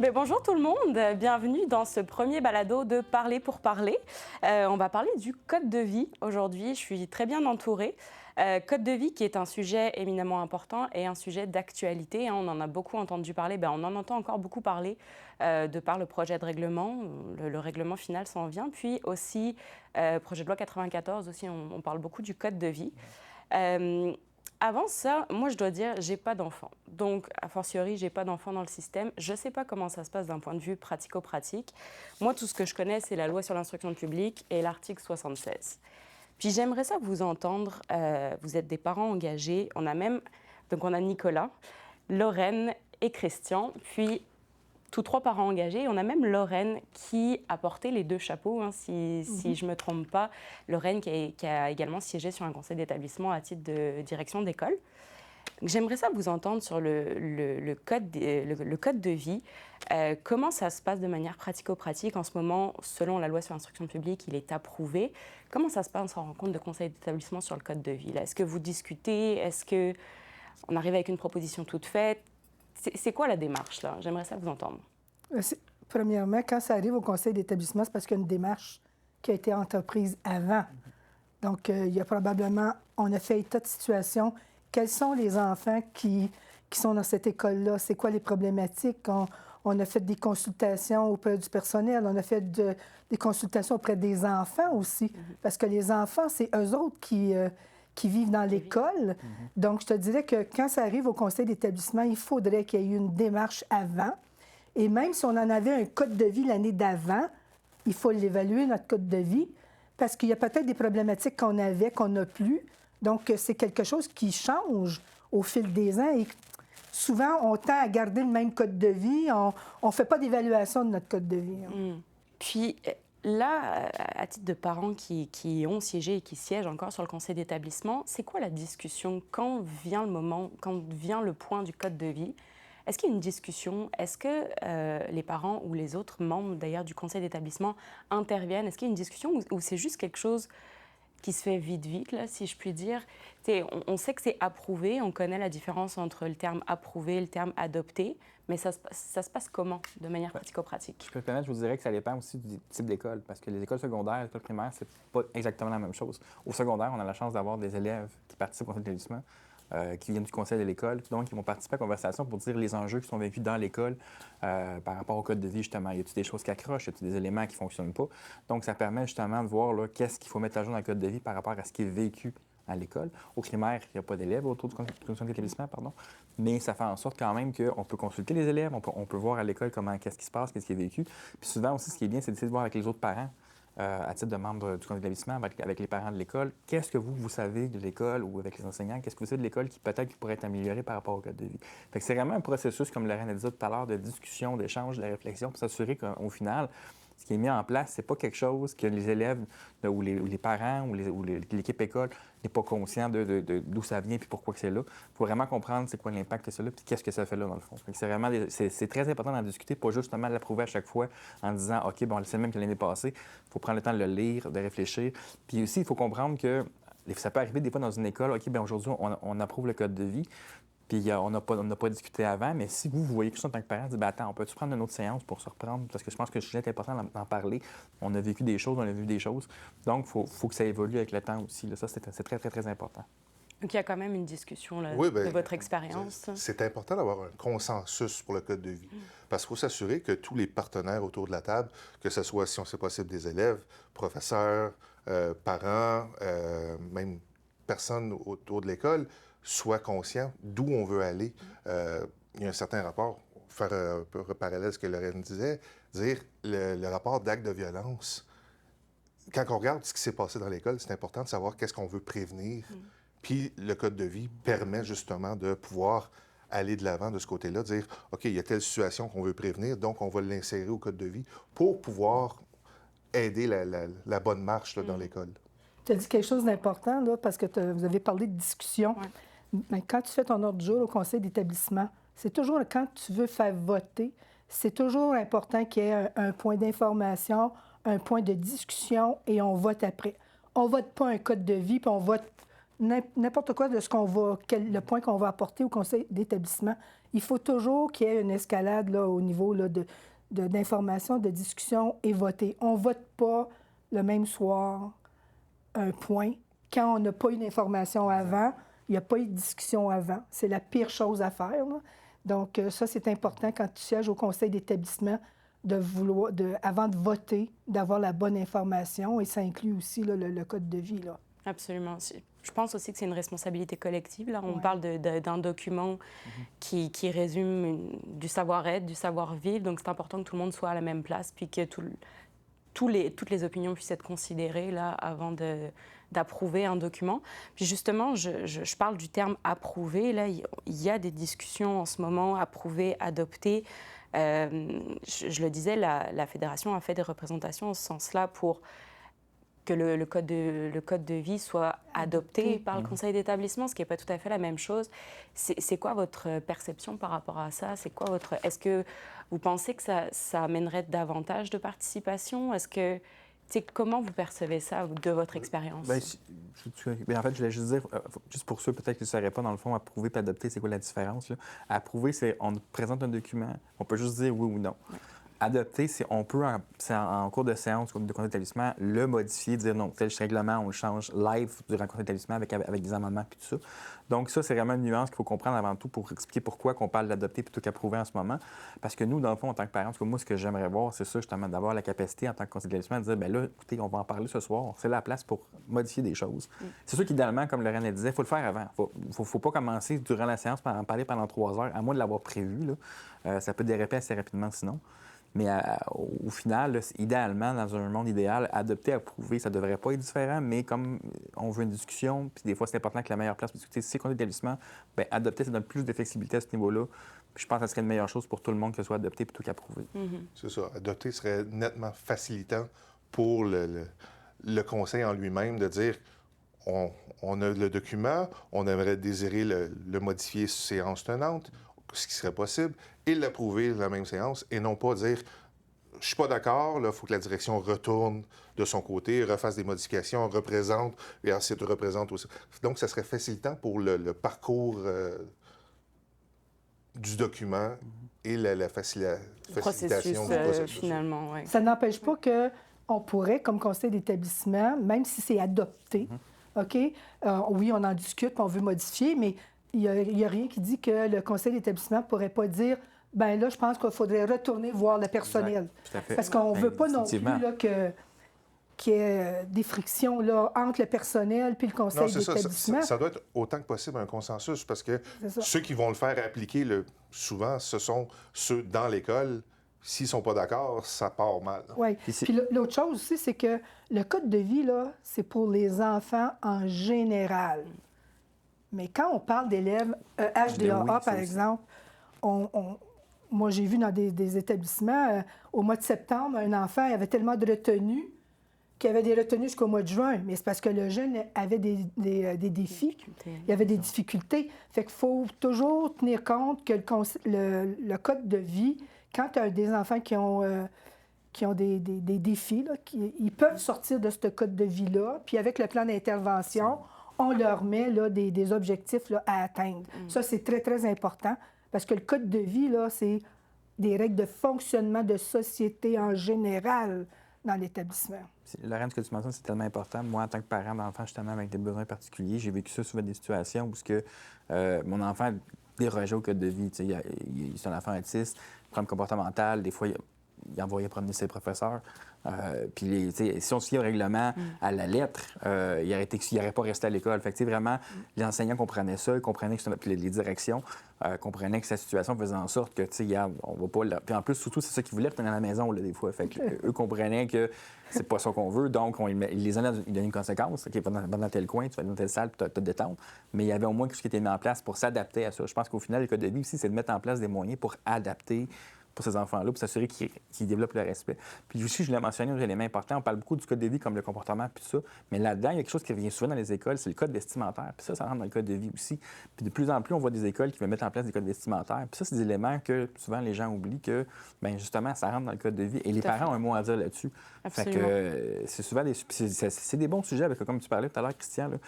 Mais bonjour tout le monde, bienvenue dans ce premier balado de Parler pour parler. On va parler du code de vie aujourd'hui, je suis très bien entourée. Code de vie qui est un sujet éminemment important et un sujet d'actualité. On en a beaucoup entendu parler, on en entend encore beaucoup parler de par le projet de règlement. Le règlement final s'en vient, puis aussi projet de loi 94 aussi, on parle beaucoup du code de vie. Avant ça, moi, je dois dire, j'ai pas d'enfant. Donc, a fortiori, j'ai pas d'enfant dans le système. Je sais pas comment ça se passe d'un point de vue pratico-pratique. Moi, tout ce que je connais, c'est la loi sur l'instruction publique et l'article 76. Puis, j'aimerais ça vous entendre. Vous êtes des parents engagés. On a Nicolas, Lorraine et Christian. Puis, tous trois parents engagés. On a même Lorraine qui a porté les deux chapeaux, si je ne me trompe pas. Lorraine qui a également siégé sur un conseil d'établissement à titre de direction d'école. J'aimerais ça vous entendre sur le code de vie. Comment ça se passe de manière pratico-pratique en ce moment, selon la loi sur l'instruction publique, il est approuvé. Comment ça se passe en rencontre de conseil d'établissement sur le code de vie? Est-ce que vous discutez? Est-ce qu'on arrive avec une proposition toute faite? C'est quoi la démarche, là? J'aimerais ça vous entendre. Premièrement, quand ça arrive au conseil d'établissement, c'est parce qu'il y a une démarche qui a été entreprise avant. Donc, il y a probablement, on a fait état de situation. Quels sont les enfants qui sont dans cette école-là? C'est quoi les problématiques? On a fait des consultations auprès du personnel. On a fait des consultations auprès des enfants aussi. Parce que les enfants, c'est eux autres qui vivent dans l'école. Donc, je te dirais que quand ça arrive au conseil d'établissement, il faudrait qu'il y ait eu une démarche avant. Et même si on en avait un code de vie l'année d'avant, il faut l'évaluer, notre code de vie, parce qu'il y a peut-être des problématiques qu'on avait, qu'on n'a plus. Donc, c'est quelque chose qui change au fil des ans. Et souvent, on tend à garder le même code de vie. On ne fait pas d'évaluation de notre code de vie. Puis là, à titre de parents qui ont siégé et qui siègent encore sur le conseil d'établissement, c'est quoi la discussion quand vient le moment, quand vient le point du code de vie? Est-ce qu'il y a une discussion? Est-ce que les parents ou les autres membres d'ailleurs du conseil d'établissement interviennent? Est-ce qu'il y a une discussion ou c'est juste quelque chose qui se fait vite, là, si je puis dire? On sait que c'est approuvé, on connaît la différence entre le terme approuvé et le terme adopté, mais ça se passe comment, de manière pratico-pratique? Je peux me permettre, je vous dirais que ça dépend aussi du type d'école, parce que les écoles secondaires, les écoles primaires, c'est pas exactement la même chose. Au secondaire, on a la chance d'avoir des élèves qui participent au conseil d'établissement, qui viennent du conseil de l'école, donc ils vont participer à la conversation pour dire les enjeux qui sont vécus dans l'école par rapport au code de vie, justement. Y a-t-il des choses qui accrochent? Y a-t-il des éléments qui ne fonctionnent pas? Donc, ça permet justement de voir qu'est-ce qu'il faut mettre à jour dans le code de vie par rapport à ce qui est vécu à l'école. Au primaire, il n'y a pas d'élèves autour du conseil d'établissement, mais ça fait en sorte quand même qu'on peut consulter les élèves, on peut voir à l'école qu'est-ce qui se passe, qu'est-ce qui est vécu. Puis souvent aussi, ce qui est bien, c'est d'essayer de voir avec les autres parents, à titre de membre du conseil d'établissement, avec les parents de l'école, qu'est-ce que vous savez de l'école ou avec les enseignants, qu'est-ce que vous savez de l'école qui peut-être pourrait être amélioré par rapport au code de vie. Fait que c'est vraiment un processus, comme Lorraine a dit tout à l'heure, de discussion, d'échange, de réflexion, pour s'assurer qu'au final, ce qui est mis en place, c'est pas quelque chose que les élèves ou les parents ou l'équipe école n'est pas conscient d'où ça vient puis pourquoi que c'est là. Il faut vraiment comprendre c'est quoi l'impact que ça a puis qu'est-ce que ça fait là, dans le fond. C'est très important d'en discuter, pas justement l'approuver à chaque fois en disant « OK, bon, c'est le même que l'année passée ». Il faut prendre le temps de le lire, de réfléchir. Puis aussi, il faut comprendre que ça peut arriver des fois dans une école « OK, bien aujourd'hui, on approuve le code de vie ». Puis on n'a pas discuté avant, mais si vous voyez que ça en tant que parent, dites attends, on peut-tu prendre une autre séance pour se reprendre? Parce que je pense que le sujet est important d'en parler. On a vécu des choses, on a vu des choses. Donc, il faut que ça évolue avec le temps aussi. Là. Ça, c'est très, très, très important. Donc, il y a quand même une discussion là, Oui, de votre expérience. C'est important d'avoir un consensus pour le code de vie. Parce qu'il faut s'assurer que tous les partenaires autour de la table, que ce soit, si c'est possible, des élèves, professeurs, parents, même personnes autour de l'école, soient conscients d'où on veut aller. Il y a un certain rapport, faire un peu un parallèle à ce que Lorraine disait, dire le rapport d'acte de violence. Quand on regarde ce qui s'est passé dans l'école, c'est important de savoir qu'est-ce qu'on veut prévenir. Puis le code de vie permet justement de pouvoir aller de l'avant de ce côté-là, dire « OK, il y a telle situation qu'on veut prévenir, donc on va l'insérer au code de vie pour pouvoir aider la bonne marche là, dans l'école. » Tu as dit quelque chose d'important, là, parce que vous avez parlé de discussion. Ouais. Mais quand tu fais ton ordre du jour au conseil d'établissement, c'est toujours quand tu veux faire voter, c'est toujours important qu'il y ait un point d'information, un point de discussion et on vote après. On vote pas un code de vie, puis on vote n'importe quoi de ce qu'on va, le point qu'on va apporter au conseil d'établissement, il faut toujours qu'il y ait une escalade là, au niveau là, d'information, de discussion et voter. On ne vote pas le même soir un point. Quand on n'a pas eu d'information avant, il n'y a pas eu de discussion avant. C'est la pire chose à faire, là. Donc, ça, c'est important quand tu sièges au conseil d'établissement avant de voter, d'avoir la bonne information. Et ça inclut aussi là, le code de vie. Là. Absolument. Je pense aussi que c'est une responsabilité collective. Là. On parle d'un document qui résume du savoir-être, du savoir-vivre. Donc, c'est important que tout le monde soit à la même place puis que toutes les opinions puissent être considérées là, avant d'approuver un document. Puis justement, je parle du terme « approuver ». Là, il y a des discussions en ce moment, approuver, adopter. Je le disais, la Fédération a fait des représentations en ce sens-là pour que le code de vie soit adopté par le conseil d'établissement, ce qui n'est pas tout à fait la même chose. C'est quoi votre perception par rapport à ça? Est-ce que vous pensez que ça amènerait davantage de participation? Comment vous percevez ça de votre expérience? En fait, je voulais juste dire, juste pour ceux peut-être qui ne sauraient pas, dans le fond, approuver et adopter, c'est quoi la différence? Là? Approuver, c'est on présente un document, on peut juste dire oui ou non. Ouais. Adopter, c'est on peut, en cours de séance de conseil d'établissement, le modifier, dire non, tel règlement, on le change live durant le conseil d'établissement avec des amendements puis tout ça. Donc ça, c'est vraiment une nuance qu'il faut comprendre avant tout pour expliquer pourquoi on parle d'adopter plutôt qu'approuver en ce moment. Parce que nous, dans le fond, en tant que parents, moi, ce que j'aimerais voir, c'est ça, justement, d'avoir la capacité en tant que conseil d'établissement de dire, bien là, écoutez, on va en parler ce soir, c'est la place pour modifier des choses. C'est sûr qu'idéalement, comme Lorraine disait, il faut le faire avant. Faut pas commencer durant la séance par en parler pendant 3 heures, à moins de l'avoir prévu. Là. Ça peut déraper assez rapidement sinon. Mais au final, là, idéalement, dans un monde idéal, adopter, approuver, ça ne devrait pas être différent, mais comme on veut une discussion, puis des fois, c'est important que la meilleure place pour discuter, si c'est qu'on est d'établissement, bien, adopter, ça donne plus de flexibilité à ce niveau-là. Puis je pense que ça serait une meilleure chose pour tout le monde que ce soit adopté plutôt qu'approuvé. C'est ça. Adopter serait nettement facilitant pour le conseil en lui-même de dire on a le document, on aimerait désirer le modifier séance tenante, ce qui serait possible, et l'approuver la même séance, et non pas dire « je suis pas d'accord, il faut que la direction retourne de son côté, refasse des modifications, représente, et ensuite représente aussi ». Donc, ça serait facilitant pour le parcours du document et la facilitation du processus. Finalement, ouais. Ça n'empêche pas qu'on pourrait, comme conseil d'établissement, même si c'est adopté, OK? Oui, on en discute, on veut modifier, mais il n'y a rien qui dit que le conseil d'établissement ne pourrait pas dire « bien là, je pense qu'il faudrait retourner voir le personnel ». Parce qu'on ne veut pas non plus là, qu'il y ait des frictions là, entre le personnel puis le conseil d'établissement. Ça doit être autant que possible un consensus, parce que ceux qui vont le faire appliquer, souvent, ce sont ceux dans l'école. S'ils ne sont pas d'accord, ça part mal. Oui. Puis l'autre chose aussi, c'est que le code de vie, là, c'est pour les enfants en général. Mais quand on parle d'élèves HDAA, par exemple, moi, j'ai vu dans des établissements, au mois de septembre, un enfant avait tellement de retenues qu'il y avait des retenues jusqu'au mois de juin. Mais c'est parce que le jeune avait des défis. Il y avait des difficultés. Fait qu'il faut toujours tenir compte que le code de vie, quand tu as des enfants qui ont des défis, là, ils peuvent sortir de ce code de vie-là. Puis avec le plan d'intervention, on leur met là, des objectifs là, à atteindre. Ça, c'est très, très important parce que le code de vie, là, c'est des règles de fonctionnement de société en général dans l'établissement. Lorraine, ce que tu mentionnes, c'est tellement important. Moi, en tant que parent d'enfant, justement, avec des besoins particuliers, j'ai vécu ça souvent des situations où mon enfant dérogeait au code de vie. C'est un enfant autiste, problème comportemental, des fois, il envoyait promener ses professeurs. Puis, si on se fie au règlement à la lettre, il n'aurait pas resté à l'école. Fait que, vraiment, les enseignants comprenaient ça, ils comprenaient que les directions comprenaient que sa situation faisait en sorte que, on va pas... Puis en plus, surtout, c'est ça qu'ils voulaient retourner à la maison, là, des fois. Fait que, eux comprenaient que c'est pas ça qu'on veut, donc ils donnaient une conséquence. OK, va dans tel coin, tu vas dans telle salle, puis tu te détendre. Mais il y avait au moins quelque chose qui était mis en place pour s'adapter à ça. Je pense qu'au final, le code de vie aussi, c'est de mettre en place des moyens pour adapter pour ces enfants-là, pour s'assurer qu'ils développent le respect. Puis aussi, je l'ai mentionné, un élément important, on parle beaucoup du code de vie comme le comportement, puis ça, mais là-dedans, il y a quelque chose qui revient souvent dans les écoles, c'est le code vestimentaire. Puis ça rentre dans le code de vie aussi. Puis de plus en plus, on voit des écoles qui veulent mettre en place des codes vestimentaires. Puis ça, c'est des éléments que souvent les gens oublient que, bien justement, ça rentre dans le code de vie. Et les parents ont un mot à dire là-dessus. Absolument. Fait que c'est souvent c'est des bons sujets, avec, comme tu parlais tout à l'heure, Christian, là.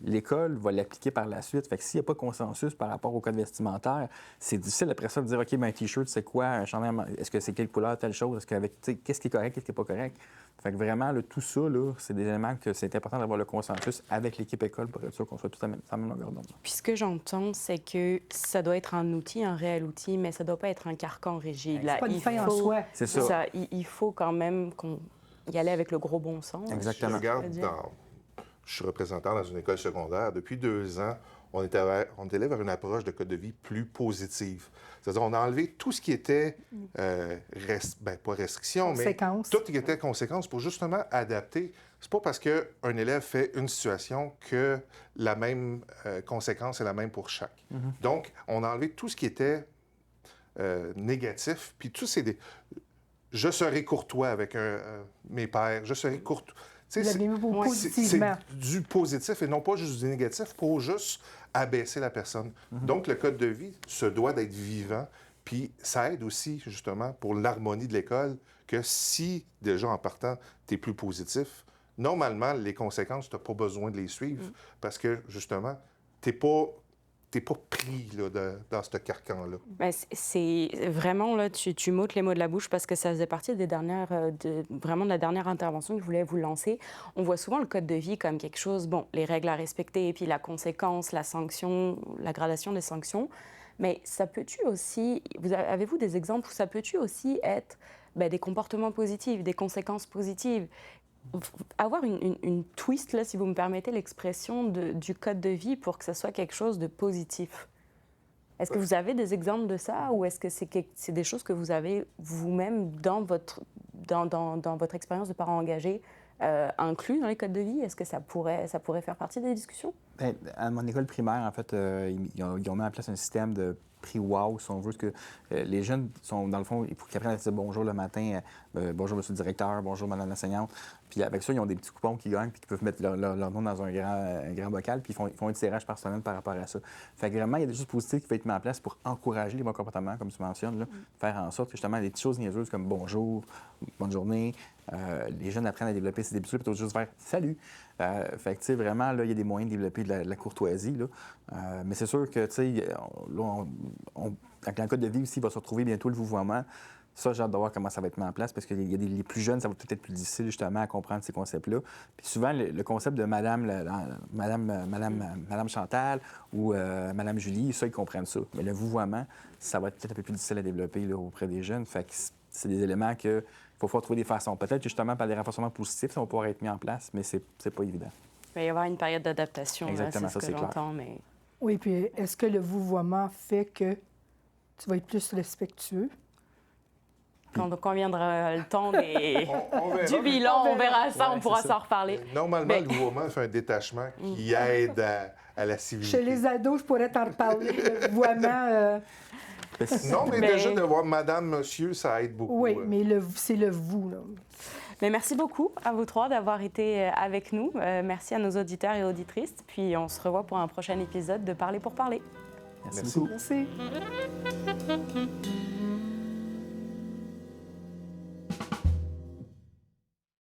l'école va l'appliquer par la suite. Fait que s'il n'y a pas de consensus par rapport au code vestimentaire, c'est difficile après ça de dire, OK, ben, un T-shirt, c'est quoi? Un chandail, est-ce que c'est quelle couleur, telle chose? Est-ce qu'avec, qu'est-ce qui est correct, qu'est-ce qui n'est pas correct? Fait que vraiment, là, tout ça, là, c'est des éléments que c'est important d'avoir le consensus avec l'équipe école pour être sûr qu'on soit tout à la même longueur d'onde. Puis ce que j'entends, c'est que ça doit être un outil, un réel outil, mais ça ne doit pas être un carcan rigide. Là, C'est pas une fin en soi. C'est ça. Il faut quand même qu'on y aller avec le gros bon sens. Exactement. Je regarde je suis représentant dans une école secondaire. Depuis 2 ans, on est allé vers une approche de code de vie plus positive. C'est-à-dire, on a enlevé tout ce qui était, pas restriction, Conséquences. mais tout ce qui était conséquences pour justement adapter. C'est pas parce qu'un élève fait une situation que la même conséquence est la même pour chaque. Donc, on a enlevé tout ce qui était négatif, puis tout c'est je serai courtois avec mes pairs, je serai courtois. Vous l'avez mis positivement. C'est du positif et non pas juste du négatif pour juste abaisser la personne. Donc, le code de vie se doit d'être vivant, puis ça aide aussi, justement, pour l'harmonie de l'école, que si, déjà en partant, tu es plus positif, normalement, les conséquences, tu n'as pas besoin de les suivre parce que, justement, tu n'es pas pris là, dans ce carcan-là. Ben, c'est vraiment, là, tu m'ôtes les mots de la bouche parce que ça faisait partie des vraiment de la dernière intervention que je voulais vous lancer. On voit souvent le code de vie comme quelque chose, bon, les règles à respecter, et puis la conséquence, la sanction, la gradation des sanctions. Mais ça peut-tu aussi, avez-vous des exemples où ça peut-tu aussi être des comportements positifs, des conséquences positives? Avoir une twist, là, si vous me permettez l'expression, du code de vie pour que ça soit quelque chose de positif. Est-ce que vous avez des exemples de ça ou est-ce que c'est des choses que vous avez vous-même dans votre expérience de parent engagé inclus dans les codes de vie? Est-ce que ça pourrait faire partie des discussions? Bien, à mon école primaire, en fait, ils ont mis en place un système de prix wow, si on veut, que les jeunes sont, dans le fond, il faut qu'ils apprennent à dire bonjour le matin, bonjour monsieur le directeur, bonjour madame l'enseignante. Puis avec ça, ils ont des petits coupons qu'ils gagnent, puis qu'ils peuvent mettre leur nom dans un grand bocal, puis ils font un tirage par semaine par rapport à ça. Fait que vraiment, il y a des choses positives qui vont être mises en place pour encourager les bons comportements, comme tu mentionnes, là, faire en sorte que justement, des petites choses niaiseuses comme bonjour, bonne journée, les jeunes apprennent à développer ces habitudes plutôt que juste faire salut. Fait que, tu sais, vraiment, là, il y a des moyens de développer de la courtoisie, là. Mais c'est sûr que, tu sais, avec le code de vie aussi, il va se retrouver bientôt le vouvoiement. Ça, j'ai hâte de voir comment ça va être mis en place parce que les plus jeunes, ça va peut-être être plus difficile, justement, à comprendre ces concepts-là. Puis souvent, le concept de Madame Chantal ou Madame Julie, ça, ils comprennent ça. Mais le vouvoiement, ça va être peut-être un peu plus difficile à développer là, auprès des jeunes. Fait que c'est des éléments que il faut trouver des façons. Peut-être justement par des renforcements positifs, ça va pouvoir être mis en place, mais c'est pas évident. Il va y avoir une période d'adaptation. Exactement, c'est ce que j'entends, mais... Oui, puis est-ce que le vouvoiement fait que tu vas être plus respectueux? Quand viendra le temps On verra. du bilan, on verra ça, Ouais, on pourra c'est s'en reparler. Normalement, le vouvoiement fait un détachement qui aide à la civilité. Chez les ados, je pourrais t'en reparler. Le vouvoiement, Non, mais déjà de voir madame, monsieur, ça aide beaucoup. oui, mais c'est le vous. Là. Mais merci beaucoup à vous trois d'avoir été avec nous. Merci à nos auditeurs et auditrices. Puis on se revoit pour un prochain épisode de Parler pour parler. Merci beaucoup. Merci.